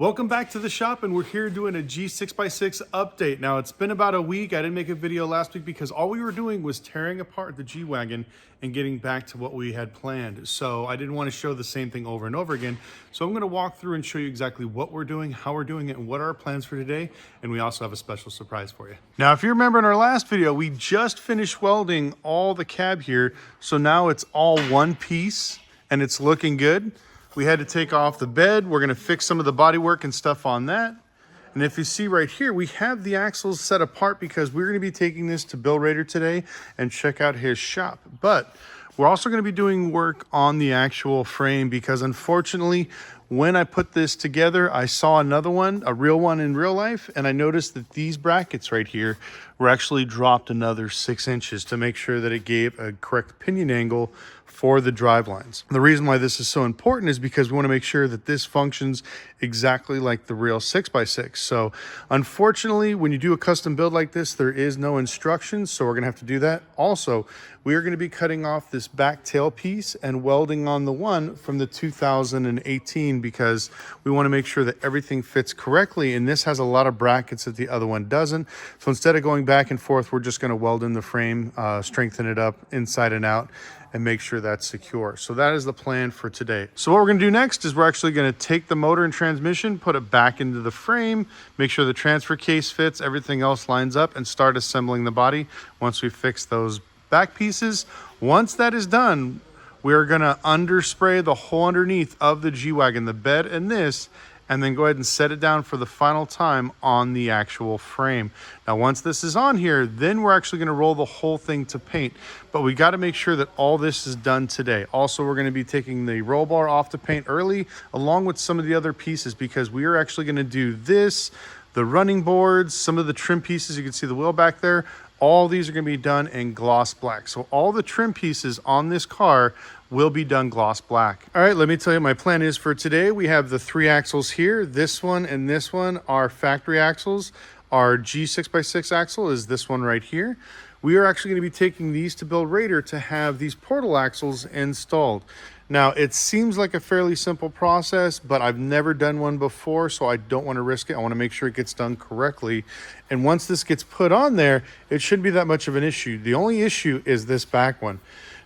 Welcome back to the shop, and we're here doing a G6x6 update. Now, it's been about a week. I didn't make a video last week because all we were doing was tearing apart the G-Wagon and getting back to what we had planned. So I didn't want to show the same thing over and over again. So I'm going to walk through and show you exactly what we're doing, how we're doing it, and what are our plans for today. And we also have a special surprise for you. Now, if you remember in our last video, we just finished welding all the cab here. So now it's all one piece and it's looking good. We had to take off the bed. We're gonna fix some of the bodywork and stuff on that. And if you see right here, we have the axles set apart because we're gonna be taking this to Bill Rader today and check out his shop. But we're also gonna be doing work on the actual frame because unfortunately, when I put this together, I saw another one, a real one in real life, and I noticed that these brackets right here were actually dropped another 6 inches to make sure that it gave a correct pinion angle for the drive lines. The reason why this is so important is because we want to make sure that this functions exactly like the real 6x6. So unfortunately, when you do a custom build like this, there is no instructions, so we're gonna have to do that. Also, we are gonna be cutting off this back tail piece and welding on the one from the 2018 because we want to make sure that everything fits correctly, and this has a lot of brackets that the other one doesn't. So instead of going back and forth, we're just going to weld in the frame, strengthen it up inside and out, and make sure that's secure. So that is the plan for today. So what we're going to do next is we're actually going to take the motor and transmission, put it back into the frame, make sure the transfer case fits, everything else lines up, and start assembling the body once we fix those back pieces. Once that is done, we're gonna underspray the whole underneath of the G-Wagon, the bed and this, and then go ahead and set it down for the final time on the actual frame. Now, once this is on here, then we're actually gonna roll the whole thing to paint, but we gotta make sure that all this is done today. Also, we're gonna be taking the roll bar off to paint early, along with some of the other pieces, because we are actually gonna do this, the running boards, some of the trim pieces, you can see the wheel back there, all these are going to be done in gloss black. So all the trim pieces on this car will be done gloss black. All right, let me tell you my plan is for today. We have the 3 axles here. This one and this one are factory axles. Our G6x6 axle is this one right here. We are actually going to be taking these to Bill Rader to have these portal axles installed. Now, it seems like a fairly simple process, but I've never done one before, so I don't want to risk it. I want to make sure it gets done correctly. And once this gets put on there, it shouldn't be that much of an issue. The only issue is this back one.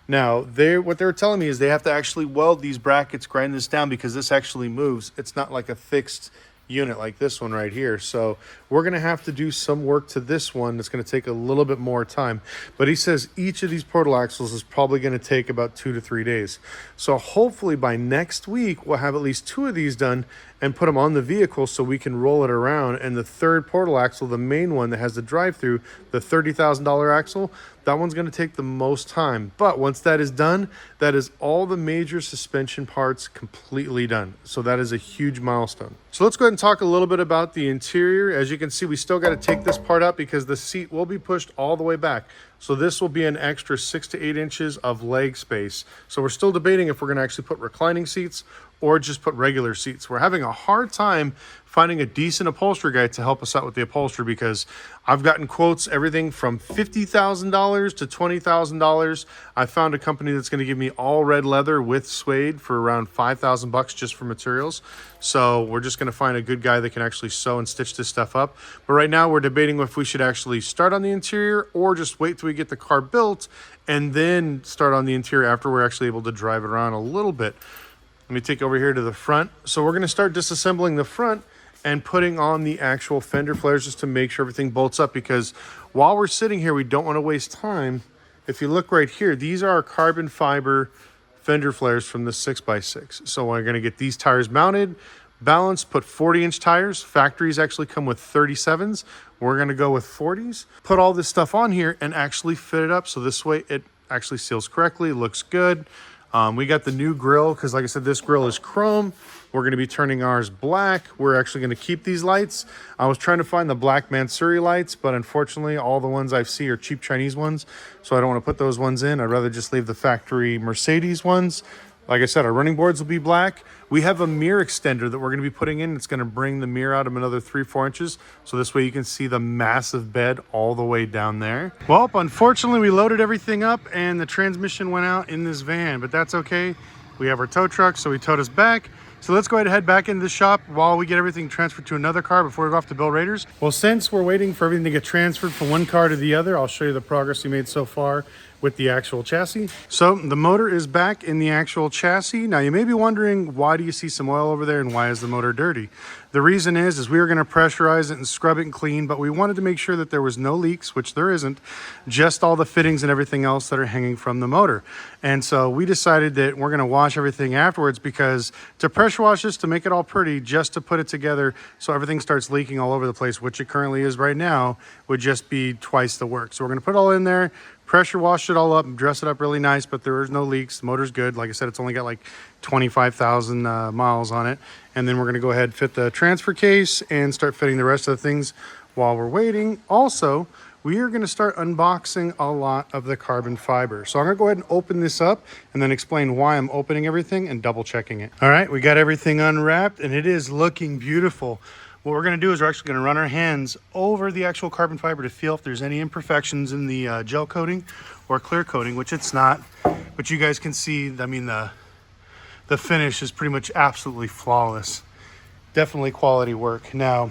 Now, what they're telling me is they have to actually weld these brackets, grind this down, because this actually moves. It's not like a fixed unit like this one right here. So we're going to have to do some work to this one. That's going to take a little bit more time, but he says each of these portal axles is probably going to take about 2 to 3 days. So hopefully by next week we'll have at least 2 of these done and put them on the vehicle so we can roll it around. And the third portal axle, the main one that has the drive through, the $30,000 axle, that one's going to take the most time. But once that is done, that is all the major suspension parts completely done. So that is a huge milestone. So let's go ahead and talk a little bit about the interior. As you can see, we still got to take this part up because the seat will be pushed all the way back. So this will be an extra 6 to 8 inches of leg space. So we're still debating if we're going to actually put reclining seats or just put regular seats. We're having a hard time finding a decent upholstery guy to help us out with the upholstery because I've gotten quotes everything from $50,000 to $20,000. I found a company that's going to give me all red leather with suede for around $5,000 just for materials. So we're just going to find a good guy that can actually sew and stitch this stuff up. But right now we're debating if we should actually start on the interior or just wait till we get the car built and then start on the interior after we're actually able to drive it around a little bit. Let me take over here to the front. So we're going to start disassembling the front and putting on the actual fender flares just to make sure everything bolts up, because while we're sitting here, we don't want to waste time. If you look right here, these are our carbon fiber fender flares from the 6x6. So we're going to get these tires mounted, balanced, put 40-inch tires. Factories actually come with 37s. We're going to go with 40s. Put all this stuff on here and actually fit it up so this way it actually seals correctly, looks good. We got the new grill because, like I said, this grill is chrome. We're going to be turning ours black. We're actually going to keep these lights. I was trying to find the black Mansuri lights, but unfortunately all the ones I see are cheap Chinese ones, so I don't want to put those ones in. I'd rather just leave the factory Mercedes ones. Like I said, our running boards will be black. We have a mirror extender that we're going to be putting in. It's going to bring the mirror out of another 3-4 inches. So this way you can see the massive bed all the way down there. Well, unfortunately, we loaded everything up and the transmission went out in this van, but that's okay. We have our tow truck, so we towed us back. So let's go ahead and head back into the shop while we get everything transferred to another car before we go off to Bill Raiders. Well, since we're waiting for everything to get transferred from one car to the other, I'll show you the progress we made so far with the actual chassis. So the motor is back in the actual chassis. Now you may be wondering, why do you see some oil over there and why is the motor dirty? The reason is we were going to pressurize it and scrub it and clean, but we wanted to make sure that there was no leaks, which there isn't, just all the fittings and everything else that are hanging from the motor. And so we decided that we're going to wash everything afterwards, because to pressure wash this, to make it all pretty, just to put it together so everything starts leaking all over the place, which it currently is right now, would just be twice the work. So we're going to put it all in there, pressure wash it all up, dress it up really nice, but there is no leaks. The motor's good. Like I said, it's only got like 25,000 miles on it. And then we're going to go ahead, fit the transfer case, and start fitting the rest of the things while we're waiting. Also, we are going to start unboxing a lot of the carbon fiber. So I'm going to go ahead and open this up and then explain why I'm opening everything and double checking it. All right, we got everything unwrapped and it is looking beautiful. What we're going to do is we're actually going to run our hands over the actual carbon fiber to feel if there's any imperfections in the gel coating or clear coating, which it's not. But you guys can see, I mean, the finish is pretty much absolutely flawless. Definitely quality work. Now,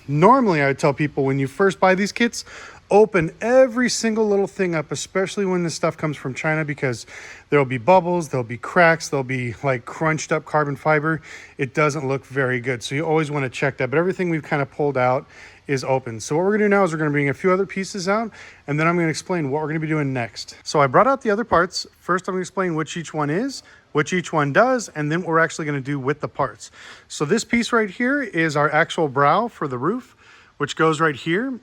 normally I would tell people when you first buy these kits, open every single little thing up, especially when this stuff comes from China, because there'll be bubbles, there'll be cracks, there'll be like crunched up carbon fiber. It doesn't look very good. So you always want to check that. But everything we've kind of pulled out is open. So what we're gonna do now is we're gonna bring a few other pieces out, and then I'm gonna explain what we're gonna be doing next. So I brought out the other parts. First, I'm gonna explain which each one is, which each one does, and then what we're actually gonna do with the parts. So this piece right here is our actual brow for the roof, which goes right here.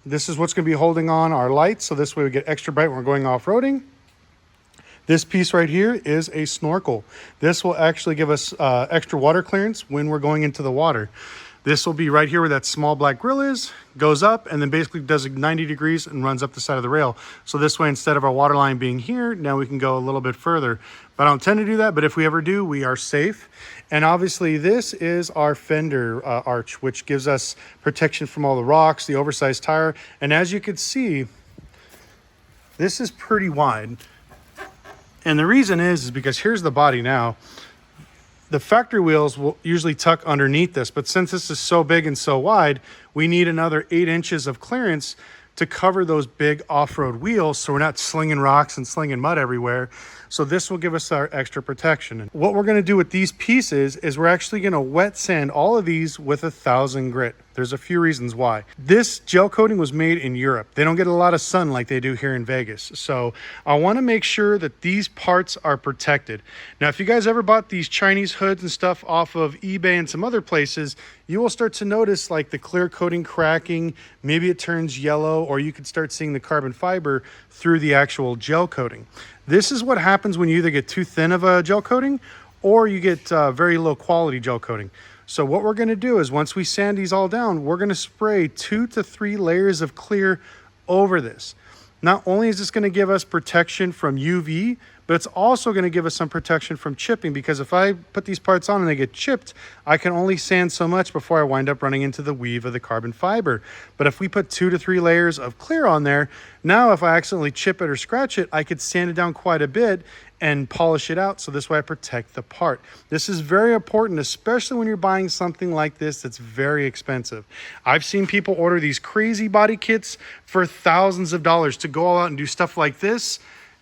This is what's going to be holding on our lights, so this way we get extra bright when we're going off-roading. This piece right here is a snorkel. This will actually give us extra water clearance when we're going into the water. This will be right here where that small black grill is, goes up, and then basically does 90 degrees and runs up the side of the rail. So this way, instead of our water line being here, now we can go a little bit further. But I don't tend to do that, but if we ever do, we are safe. And obviously this is our fender arch, which gives us protection from all the rocks, the oversized tire. And as you can see, this is pretty wide. And the reason is because here's the body now. The factory wheels will usually tuck underneath this, but since this is so big and so wide, we need another 8 inches of clearance to cover those big off-road wheels so we're not slinging rocks and slinging mud everywhere. So this will give us our extra protection. And what we're going to do with these pieces is we're actually going to wet sand all of these with 1000 grit. There's a few reasons why. This gel coating was made in Europe. They don't get a lot of sun like they do here in Vegas. So I want to make sure that these parts are protected. Now, if you guys ever bought these Chinese hoods and stuff off of eBay and some other places, you will start to notice like the clear coating cracking. Maybe it turns yellow, or you could start seeing the carbon fiber through the actual gel coating. This is what happens when you either get too thin of a gel coating or you get very low quality gel coating. So what we're going to do is once we sand these all down, we're going to spray 2 to 3 layers of clear over this. Not only is this going to give us protection from UV, but it's also going to give us some protection from chipping, because if I put these parts on and they get chipped, I can only sand so much before I wind up running into the weave of the carbon fiber. But if we put 2 to 3 layers of clear on there, now if I accidentally chip it or scratch it, I could sand it down quite a bit and polish it out, so this way I protect the part. This is very important, especially when you're buying something like this that's very expensive. I've seen people order these crazy body kits for thousands of dollars to go all out and do stuff like this,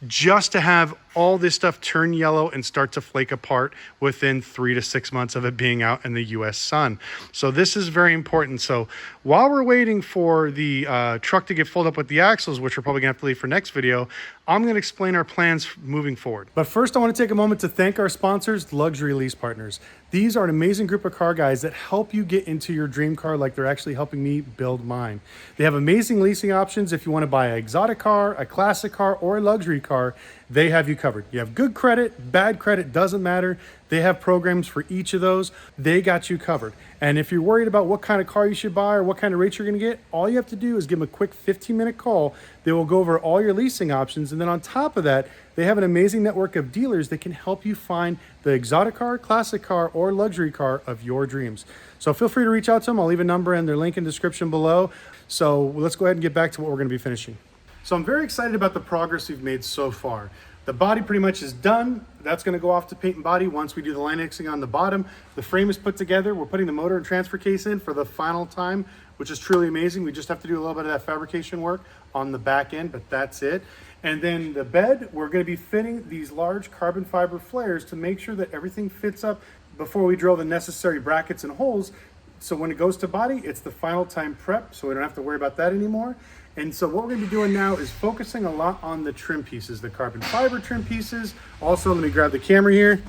just to have all this stuff turn yellow and start to flake apart within 3 to 6 months of it being out in the US sun. So this is very important. So while we're waiting for the truck to get filled up with the axles, which we're probably gonna have to leave for next video, I'm gonna explain our plans moving forward. But first I wanna take a moment to thank our sponsors, Luxury Lease Partners. These are an amazing group of car guys that help you get into your dream car like they're actually helping me build mine. They have amazing leasing options if you wanna buy an exotic car, a classic car, or a luxury car. They have you covered. You have good credit, bad credit, doesn't matter. They have programs for each of those. They got you covered. And if you're worried about what kind of car you should buy or what kind of rates you're gonna get, all you have to do is give them a quick 15-minute call. They will go over all your leasing options. And then on top of that, they have an amazing network of dealers that can help you find the exotic car, classic car, or luxury car of your dreams. So feel free to reach out to them. I'll leave a number and their link in the description below. So let's go ahead and get back to what we're gonna be finishing. So I'm very excited about the progress we've made so far. The body pretty much is done. That's gonna go off to paint and body once we do the line Xing on the bottom. The frame is put together. We're putting the motor and transfer case in for the final time, which is truly amazing. We just have to do a little bit of that fabrication work on the back end, but that's it. And then the bed, we're gonna be fitting these large carbon fiber flares to make sure that everything fits up before we drill the necessary brackets and holes. So when it goes to body, it's the final time prep, so we don't have to worry about that anymore. And so what we're gonna be doing now is focusing a lot on the trim pieces, the carbon fiber trim pieces. Also, let me grab the camera here.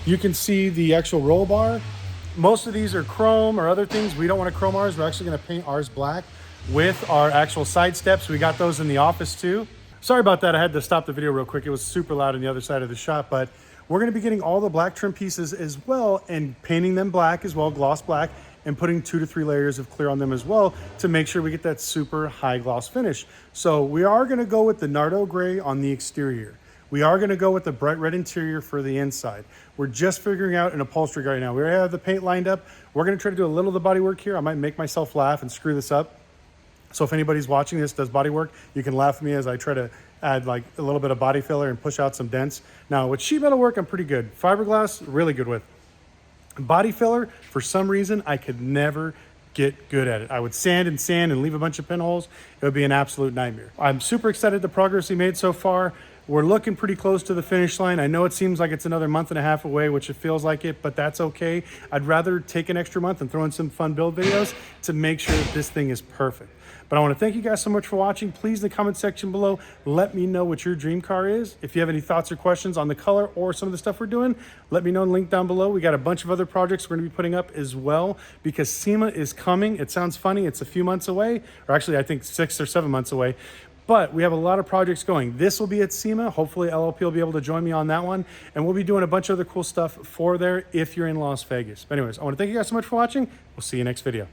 You can see the actual roll bar. Most of these are chrome or other things. We don't want to chrome ours. We're actually gonna paint ours black with our actual side steps. We got those in the office too. Sorry about that, I had to stop the video real quick. It was super loud on the other side of the shop, but we're gonna be getting all the black trim pieces as well and painting them black as well, gloss black, and putting 2 to 3 layers of clear on them as well to make sure we get that super high gloss finish. So we are gonna go with the Nardo gray on the exterior. We are gonna go with the bright red interior for the inside. We're just figuring out an upholstery right now. We already have the paint lined up. We're gonna try to do a little of the body work here. I might make myself laugh and screw this up. So if anybody's watching this, does body work, you can laugh at me as I try to add like a little bit of body filler and push out some dents. Now with sheet metal work, I'm pretty good. Fiberglass, really good with. Body filler, for some reason, I could never get good at it. I would sand and leave a bunch of pinholes. It would be an absolute nightmare. I'm super excited the progress we made so far. We're looking pretty close to the finish line. I know it seems like it's another month and a half away, which it feels like it, but that's okay. I'd rather take an extra month and throw in some fun build videos to make sure that this thing is perfect. But I want to thank you guys so much for watching. Please, in the comment section below, let me know what your dream car is. If you have any thoughts or questions on the color or some of the stuff we're doing, let me know in the link down below. We got a bunch of other projects we're going to be putting up as well because SEMA is coming. It sounds funny. It's a few months away, or actually I think 6 or 7 months away. But we have a lot of projects going. This will be at SEMA. Hopefully LLP will be able to join me on that one. And we'll be doing a bunch of other cool stuff for there if you're in Las Vegas. But anyways, I want to thank you guys so much for watching. We'll see you next video.